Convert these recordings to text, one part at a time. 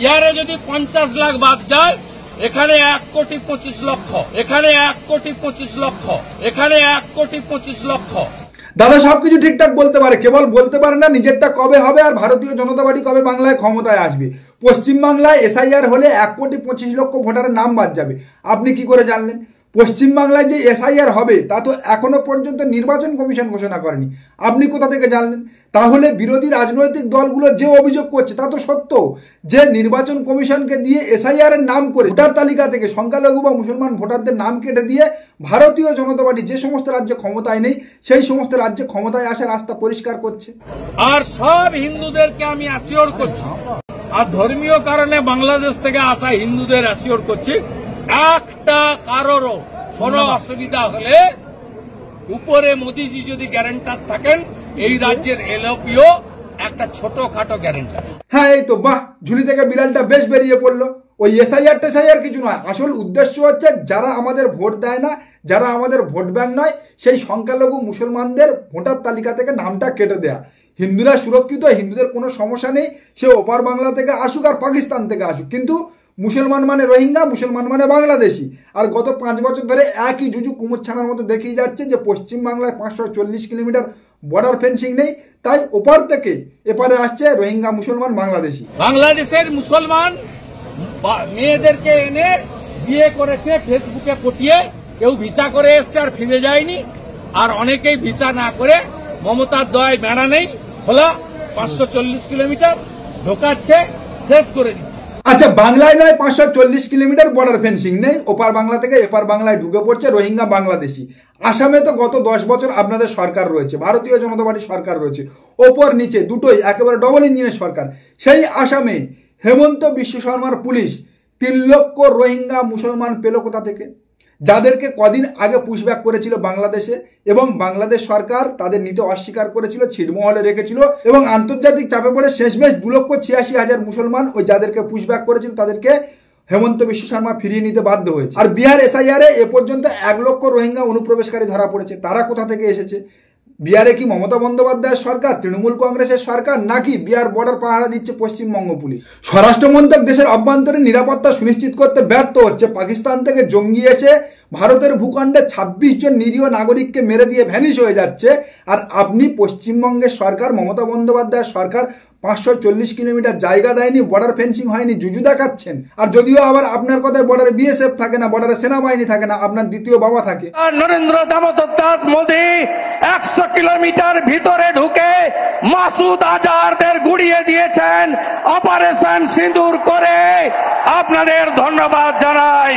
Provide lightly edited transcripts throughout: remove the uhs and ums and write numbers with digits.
ইয়ারে যদি 50 লাখ বাদ যায়, এখানে 1,25,00,000, এখানে 1,25,00,000, এখানে 1,25,00,000। দাদা সবকিছু ঠিকঠাক বলতে পারে, কেবল বলতে পারে না নিজেরটা কবে হবে আর ভারতীয় জনতা পার্টি কবে বাংলায় ক্ষমতায় আসবে। পশ্চিমবাংলায় এসআইআর হলে 1,25,00,000 ভোটারের নাম বাদ যাবে। আপনি কি করে জানলেন? পশ্চিমবাংলায় যে এসআইআর হবে তা তো এখনো পর্যন্ত নির্বাচন কমিশন ঘোষণা করেনি। আপনি কোথা থেকে জানলেন? তাহলে বিরোধী রাজনৈতিক দলগুলো যে অভিযোগ করছে তা তো সত্য, যে নির্বাচন কমিশনকে দিয়ে এসআইআর এর নাম করে ভোটার তালিকা থেকে সংখ্যালঘু বা মুসলমান ভোটারদের নাম কেটে দিয়ে ভারতীয় জনতা পার্টি যে সমস্ত রাজ্যে ক্ষমতায় নেই সেই সমস্ত রাজ্যে ক্ষমতায় আসার রাস্তা পরিষ্কার করছে। আর সব হিন্দুদেরকে আমি অ্যাসিওর করছি, আর ধর্মীয় কারণে বাংলাদেশ থেকে আসা হিন্দুদের অ্যাসিওর করছি, একটা কারোরও কোনো অসুবিধা হলে উপরে মোদিজি যদি গ্যারান্টার থাকেন, এই রাজ্যের এলওপিও একটা ছোটখাটো গ্যারান্টার। হ্যাঁ, এই তো বাহ, ঝুলি থেকে বিড়ালটা বেশ বেরিয়ে পড়লো। ওই এসআইআর কিছু নয়, আসল উদ্দেশ্য হচ্ছে যারা আমাদের ভোট দেয় না, যারা আমাদের ভোট ব্যাংক নয়, সেই সংখ্যালঘু মুসলমানদের ভোটার তালিকা থেকে নামটা কেটে দেয়া। হিন্দুরা সুরক্ষিত, হিন্দুদের কোনো সমস্যা নেই, সে ওপার বাংলা থেকে আসুক আর পাকিস্তান থেকে আসুক, কিন্তু মুসলমান মানে রোহিঙ্গা, মুসলমান মানে বাংলাদেশি। আর গত 5 বছর ধরে একই জুজু কুমুরছানার মতো দেখেই যাচ্ছে যে পশ্চিমবাংলায় 540 কিলোমিটার বর্ডার ফেন্সিং নেই, তাই ওপার থেকে এপারে আসছে রোহিঙ্গা মুসলমান বাংলাদেশি। বাংলাদেশের মুসলমান মেয়েদেরকে এনে বিয়ে করেছে ফেসবুকে পটিয়ে, কেউ ভিসা করে এসছে আর ফিরে যায়নি, আর অনেকেই ভিসা না করে মমতার দয়ায় বেড়া নেই খোলা 540 কিলোমিটার ঢোকাচ্ছে, শেষ করে দিচ্ছে। আচ্ছা, বাংলায় নয় 540 কিলোমিটার বর্ডার ফেন্সিং নেই, ওপার বাংলা থেকে এপার বাংলায় ঢুকে পড়ছে রোহিঙ্গা বাংলাদেশি। আসামে তো গত 10 বছর আপনাদের সরকার রয়েছে, ভারতীয় জনতা পার্টির সরকার রয়েছে, ওপর নিচে দুটোই একেবারে ডবল ইঞ্জিনের সরকার। সেই আসামে হেমন্ত বিশ্ব শর্মার পুলিশ 3 লক্ষ রোহিঙ্গা মুসলমান পেল কোথা থেকে? যাদেরকে কদিন আগে পুশব্যাক করেছিল বাংলাদেশে, এবং বাংলাদেশ সরকার তাদের নিতে অস্বীকার করেছিল, ছিটমহলে রেখেছিল, এবং আন্তর্জাতিক চাপে পড়ে শেষমেশ 2,86,000 মুসলমান ওই যাদেরকে পুশব্যাক করেছিল তাদেরকে হেমন্ত বিশ্ব শর্মা ফিরিয়ে নিতে বাধ্য হয়েছে। আর বিহার এসআইআরে এ পর্যন্ত 1 লক্ষ রোহিঙ্গা অনুপ্রবেশকারী ধরা পড়েছে। তারা কোথা থেকে এসেছে? বিহারে কি মমতা বন্দ্যোপাধ্যায়ের সরকার, তৃণমূল কংগ্রেসের সরকার, নাকি বিহার বর্ডার পাহারা দিচ্ছে পশ্চিমবঙ্গ পুলিশ? স্বরাষ্ট্রমন্ত্রক দেশের অভ্যন্তরীণ নিরাপত্তা সুনিশ্চিত করতে ব্যর্থ হচ্ছে, পাকিস্তান থেকে জঙ্গি এসে ভারতের ভূখণ্ডে 26 জন নিরীহ নাগরিককে মেরে দিয়ে ভ্যানিশ হয়ে যাচ্ছে, আর আপনি পশ্চিমবঙ্গের সরকার, মমতা বন্দ্যোপাধ্যায়ের সরকার 540 কিলোমিটার জায়গা দেয়নি, বর্ডার ফেন্সিং হয়নি, জুজু দেখাচ্ছেন। আর যদিও আবার আপনার কথায় বর্ডারে বিএসএফ থাকে না, বর্ডারে সেনাবাহিনী থাকে না, আপনার দ্বিতীয় বাবা থাকে। নরেন্দ্র দামোদর দাস মোদী 100 কিলোমিটার ভিতরে ঢুকে মাসুদ আজহারদের গুড়িয়ে দিয়েছেন অপারেশন সিঁদুর করে। আপনাদের ধন্যবাদ জানাই।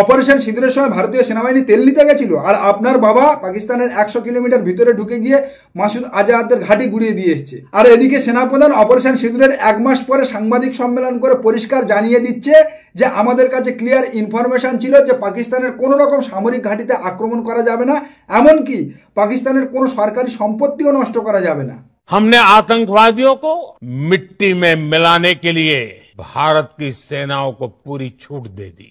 অপারেশন সিঁদুরের সময় ভারতীয় সেনাবাহিনী তেল নিতে গেছিল, আর আপনার বাবা পাকিস্তানের 100 কিলোমিটার ভিতরে ঢুকে গিয়ে মাসুদ আজহারদের ঘাঁটি গুড়িয়ে দিয়ে এসছে। আর এদিকে সেনাপ্রধান অপারেশন সিঁদুরের 1 মাস পরে সাংবাদিক সম্মেলন করে পরিষ্কার জানিয়ে দিচ্ছে যে আমাদের কাছে ক্লিয়ার ইনফরমেশন ছিল যে পাকিস্তানের কোনো রকম সামরিক ঘাঁটিতে আক্রমণ করা যাবে না, এমনকি পাকিস্তানের কোনো সরকারি সম্পত্তিও নষ্ট করা যাবে না। हमने आतंकवादियों को मिट्टी में मिलाने के लिए भारत की सेनाओं को पूरी छूट दे दी।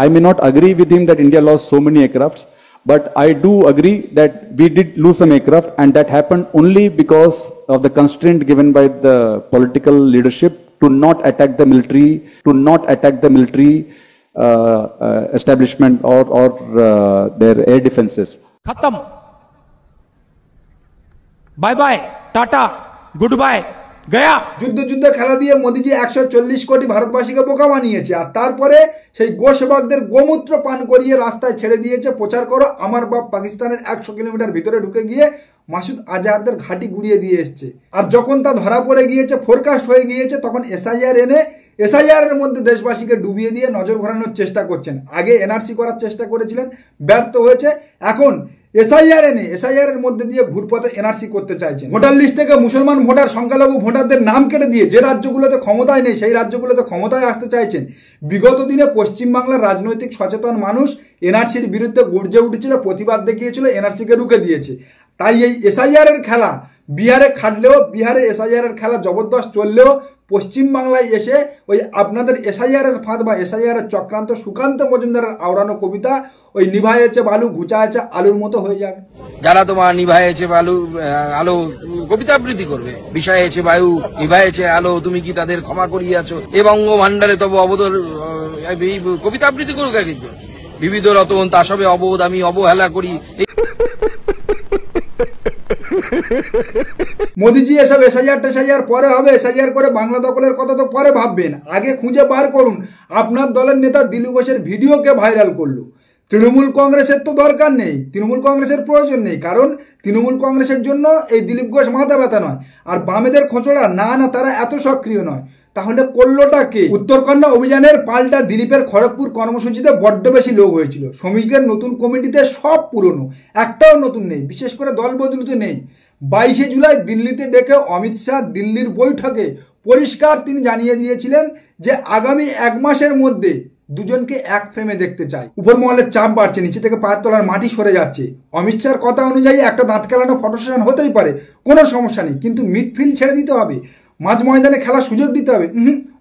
I may not agree with him that India lost so many aircrafts, but I do agree that we did lose some aircraft, and that happened only because of the constraint given by the political leadership to not attack the military, establishment or their air defenses. खत्म, bye bye, tata, goodbye, गया। যুদ্ধ খেলা দিয়ে মোদিজি 140 কোটি ভারতবাসীকে বোকা বানিয়েছে, আর তারপরে সেই গোসেবকদের গোমূত্র পান করিয়ে রাস্তায় ছেড়ে দিয়েছে, প্রচার করো আমার বাপ পাকিস্তানের 100 কিলোমিটার ভিতরে ঢুকে গিয়ে মাসুদ আজহারদের ঘাঁটি গুড়িয়ে দিয়ে এসছে। আর যখন তা ধরা পড়ে গিয়েছে, ফোরকাস্ট হয়ে গিয়েছে, তখন এসআইআর এনে এসআইআর এর মধ্যে দেশবাসীকে ডুবিয়ে দিয়ে নজর ঘোরানোর চেষ্টা করছেন। আগে এনআরসি করার চেষ্টা করেছিলেন, ব্যর্থ হয়েছে, এখন এসআইআর এনে এসআইআর এর মধ্যে দিয়ে ঘুরপথে এনআরসি করতে চাইছেন। ভোটার লিস্ট থেকে মুসলমান ভোটার, সংখ্যালঘু ভোটারদের নাম কেটে দিয়ে যে রাজ্যগুলোতে ক্ষমতায় নেই সেই রাজ্যগুলোতে ক্ষমতায় আসতে চাইছেন। বিগত দিনে পশ্চিমবাংলার রাজনৈতিক সচেতন মানুষ এনআরসির বিরুদ্ধে গর্জে উঠেছিল, প্রতিবাদ দেখিয়েছিল, এনআরসিকে রুখে দিয়েছে। তাই এই এসআইআর এর খেলা বিহারে খাটলেও, বিহারে এসআইআর এর খেলা জবরদস্ত চললেও পশ্চিমবাংলায় এসে ওই আপনাদের এসআইআর এর ফাঁদ বা এসআইআর এর চক্রান্ত সুকান্ত মজুমদারের আওড়ানো কবিতা ওই নিভাইয়েছে বালু ঘুচায়েছে আলুর মতো হয়ে যাবে। যারা তোমার নিভাইয়েছে বালু আলো কবিতা আবৃত্তি করবে, বিষায়েছে বায়ু নিভাইয়েছে আলো, তুমি কি তাদের ক্ষমা করিয়াছ, এ বঙ্গ ভান্ডারে তব অবদর, এই কবিতা আবৃত্তি করুক একজন। বিবিধ রতন তা সবে অবোধ আমি অবহেলা করি। মোদিজি এসব এসআইআর পরে হবে, এসআইআর করে বাংলা দখলের কথা তো পরে ভাববেন, আগে খুঁজে বার করুন আপনার দলের নেতা দিলীপ ঘোষের ভিডিওকে ভাইরাল করলো। তৃণমূল কংগ্রেসের তো দরকার নেই, তৃণমূল কংগ্রেসের প্রয়োজন নেই, কারণ তৃণমূল কংগ্রেসের জন্য এই দিলীপ ঘোষ মাথা ব্যথা নয়, আর বামেদের খোঁচড়া না, তারা এত সক্রিয় নয়। তাহলে করলোটা কে? উত্তরকন্যা অভিযানের পাল্টা দিলীপের খড়গপুর কর্মসূচিতে বড্ড বেশি লোক হয়েছিল। শ্রমিকের নতুন কমিটিতে সব পুরনো, একটাও নতুন নেই, বিশেষ করে দল বদলতে নেই। 22শে জুলাই দিল্লিতে ডেকে অমিত শাহ দিল্লির বৈঠকে পরিষ্কার তিনি জানিয়ে দিয়েছিলেন যে আগামী 1 মাসের মধ্যে দুজনকে এক ফ্রেমে দেখতে চাই। উপর মহলের চাপ বাড়ছে, নিচে থেকে পায়ের তলার মাটি সরে যাচ্ছে। অমিত শাহর কথা অনুযায়ী একটা দাঁত কেলানো ফটো সেশন হতেই পারে, কোনো সমস্যা নেই, কিন্তু মিডফিল্ড ছেড়ে দিতে হবে, মাঝ ময়দানে খেলার সুযোগ দিতে হবে।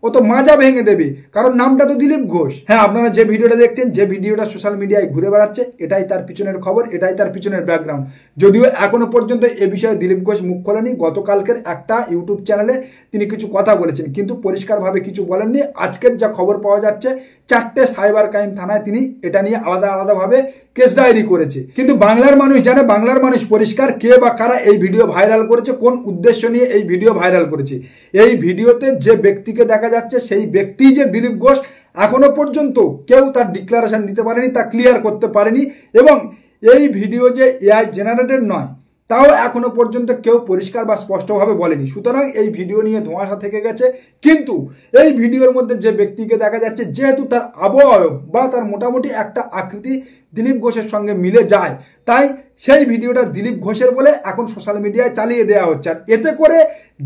ও তো মাজা ভেঙে দেবে, কারণ নামটা তো দিলীপ ঘোষ। হ্যাঁ, আপনারা যে ভিডিওটা দেখছেন, যে ভিডিওটা সোশ্যাল মিডিয়ায় ঘুরে বেড়াচ্ছে, এটাই তার পিছনের খবর, এটাই তার পিছনের ব্যাকগ্রাউন্ড। যদিও এখনো পর্যন্ত এ বিষয়ে দিলীপ ঘোষ মুখ খোলেনি। গতকালকের একটা ইউটিউব চ্যানেলে তিনি কিছু কথা বলেছেন, কিন্তু পরিষ্কারভাবে কিছু বলেননি। আজকের যা খবর পাওয়া যাচ্ছে, 4টে সাইবার ক্রাইম থানায় তিনি এটা নিয়ে আলাদা আলাদাভাবে কেস ডায়েরি করেছে। কিন্তু বাংলার মানুষ জানে, বাংলার মানুষ পরিষ্কার কে বা কারা এই ভিডিও ভাইরাল করেছে, কোন উদ্দেশ্য নিয়ে এই ভিডিও ভাইরাল করেছে। এই ভিডিওতে যে ব্যক্তিকে দেখা যাচ্ছে, সেই ব্যক্তি যে দিলীপ ঘোষ, এখনো পর্যন্ত কেউ তার ডিক্লারেশন দিতে পারেনি, তা ক্লিয়ার করতে পারেনি। এবং এই ভিডিও যে এআই জেনারেটেড নয়, তাও এখনো পর্যন্ত কেউ পরিষ্কার বা স্পষ্টভাবে বলেনি। সুতরাং এই ভিডিও নিয়ে ধোঁয়াশা থেকে গেছে। কিন্তু এই ভিডিওর মধ্যে যে ব্যক্তিকে দেখা যাচ্ছে, যেহেতু তার আবয়ব বা তার মোটামুটি একটা আকৃতি দিলীপ ঘোষের সঙ্গে মিলে যায়, তাই সেই ভিডিওটা দিলীপ ঘোষের বলে এখন সোশ্যাল মিডিয়ায় চালিয়ে দেওয়া হচ্ছে। আর এতে করে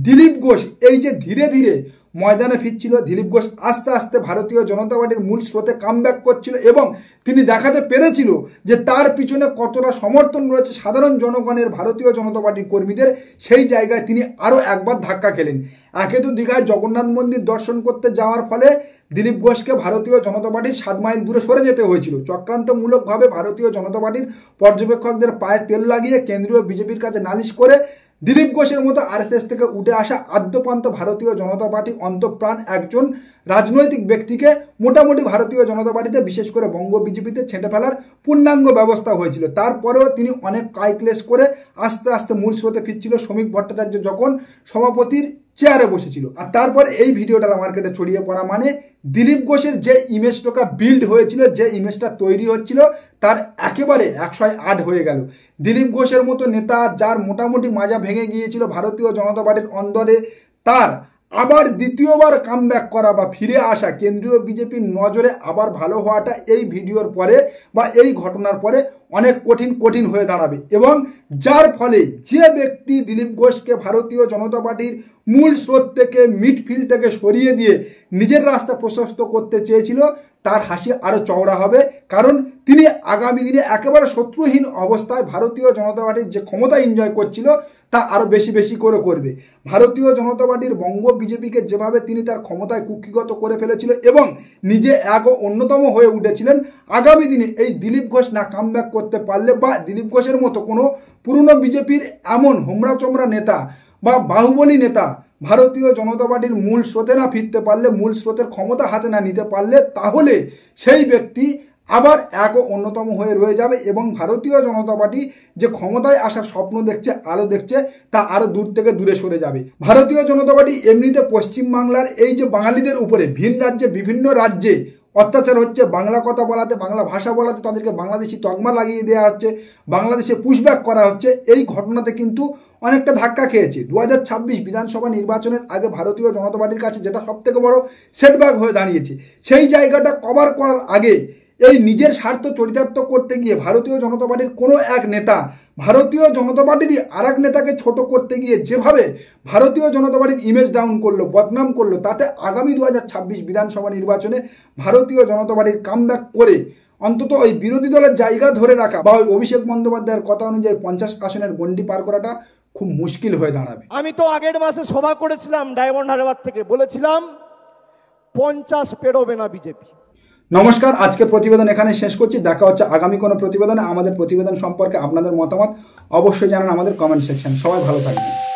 দিলীপ ঘোষ এই যে ধীরে ধীরে ময়দানে ফিরছিল, দিলীপ ঘোষ আস্তে আস্তে ভারতীয় জনতা পার্টির মূল স্রোতে কামব্যাক করছিল, এবং তিনি দেখাতে পেরেছিল যে তার পিছনে কতটা সমর্থন রয়েছে সাধারণ জনগণের, ভারতীয় জনতা পার্টির কর্মীদের। সেই জায়গায় তিনি আরও একবার ধাক্কা খেলেন। একে তো দীঘায় জগন্নাথ মন্দির দর্শন করতে যাওয়ার ফলে দিলীপ ঘোষকে ভারতীয় জনতা পার্টির 7 মাইল দূরে সরে যেতে হয়েছিল। চক্রান্তমূলকভাবে ভারতীয় জনতা পার্টির পর্যবেক্ষকদের পায়ে তেল লাগিয়ে কেন্দ্রীয় বিজেপির কাছে নালিশ করে দিলীপ ঘোষের মতো আরএসএস থেকে উঠে আসা আদ্যপান্ত ভারতীয় জনতা পার্টি অন্তঃপ্রাণ একজন রাজনৈতিক ব্যক্তিকে মোটামুটি ভারতীয় জনতা পার্টিতে, বিশেষ করে বঙ্গ বিজেপিতে ছেঁটে ফেলার পূর্ণাঙ্গ ব্যবস্থা হয়েছিল। তারপরেও তিনি অনেক কাইক্লেশ করে আস্তে আস্তে মূল স্রোতে ফিরছিল। শ্রমিক ভট্টাচার্য যখন সভাপতির চেয়ারে বসেছিল, আর তারপর এই ভিডিওটা মার্কেটে ছড়িয়ে পড়া মানে দিলীপ ঘোষের যে ইমেজটা বিল্ড হয়েছিল, যে ইমেজটা তৈরি হচ্ছিল, তার একেবারে 108 হয়ে গেল। দিলীপ ঘোষের মতো নেতা, যার মোটামুটি মাজা ভেঙে গিয়েছিল ভারতীয় জনতা পার্টির অন্দরে, তার আবার দ্বিতীয়বার কামব্যাক করা বা ফিরে আসা, কেন্দ্রীয় বিজেপির নজরে আবার ভালো হওয়াটা এই ভিডিওর পরে বা এই ঘটনার পরে অনেক কঠিন হয়ে দাঁড়াবে। এবং যার ফলে যে ব্যক্তি দিলীপ ঘোষকে ভারতীয় জনতা পার্টির মূল স্রোত থেকে, মিডফিল্ড থেকে সরিয়ে দিয়ে নিজের রাস্তা প্রশস্ত করতে চেয়েছিল, তার হাসি আরও চওড়া হবে। কারণ তিনি আগামী দিনে একেবারে শত্রুহীন অবস্থায় ভারতীয় জনতা পার্টির যে ক্ষমতা এনজয় করছিল, তা আরও বেশি করে করবে। ভারতীয় জনতা পার্টির বঙ্গ বিজেপিকে যেভাবে তিনি তার ক্ষমতায় কুক্ষিগত করে ফেলেছিল এবং নিজে এক অন্যতম হয়ে উঠেছিলেন, আগামী দিনে এই দিলীপ ঘোষ না কামব্যাক করতে পারলে, বা দিলীপ ঘোষের মতো কোনো পুরনো বিজেপির এমন হোমরা চোমরা নেতা বা বাহুবলী নেতা ভারতীয় জনতা পার্টির মূল স্রোতে না ফিরতে পারলে, মূল স্রোতের ক্ষমতা হাতে না নিতে পারলে, তাহলে সেই ব্যক্তি আবার এক অন্যতম হয়ে রয়ে যাবে এবং ভারতীয় জনতা পার্টি যে ক্ষমতায় আসার স্বপ্ন দেখছে, আলো দেখছে, তা আরো দূর থেকে দূরে সরে যাবে। ভারতীয় জনতা পার্টি এমনিতে পশ্চিমবাংলার এই যে বাঙালিদের উপরে ভিন রাজ্যে, বিভিন্ন রাজ্যে অত্যাচার হচ্ছে, বাংলা কথা বলাতে, বাংলা ভাষা বলাতে তাদেরকে বাংলাদেশি তকমা লাগিয়ে দেওয়া হচ্ছে, বাংলাদেশে পুশব্যাক করা হচ্ছে, এই ঘটনাতে কিন্তু অনেকটা ধাক্কা খেয়েছে। 2026 বিধানসভা নির্বাচনের আগে ভারতীয় জনতা পার্টির কাছে যেটা সবথেকে বড় সেটব্যাক হয়ে দাঁড়িয়েছে, সেই জায়গাটা কভার করার আগে এই নিজের স্বার্থ চরিতার্থ করতে গিয়ে ভারতীয় জনতা পার্টির কোনো এক নেতা ভারতীয় জনতা পার্টিরই আর এক নেতাকে ছোট করতে গিয়ে যেভাবে ভারতীয় জনতা পার্টির ইমেজ ডাউন করলো, বদনাম করলো, তাতে আগামী 2026 বিধানসভা নির্বাচনে ভারতীয় জনতা পার্টির কামব্যাক করে অন্তত ওই বিরোধী দলের জায়গা ধরে রাখা বা ওই অভিষেক বন্দ্যোপাধ্যায়ের কথা অনুযায়ী 50 আসনের গণ্ডি পার করাটা খুব মুশকিল হয়ে দাঁড়াবে। আমি তো আগের মাসে সভা করেছিলাম ডায়মন্ড হারবার থেকে, বলেছিলাম 50 পেরোবে না বিজেপি। নমস্কার, আজকে প্রতিবেদন এখানে শেষ করছি। দেখা হচ্ছে আগামী কোনো প্রতিবেদনে। আমাদের প্রতিবেদন সম্পর্কে আপনাদের মতামত অবশ্যই জানান আমাদের কমেন্ট সেকশন। সবাই ভালো থাকবেন।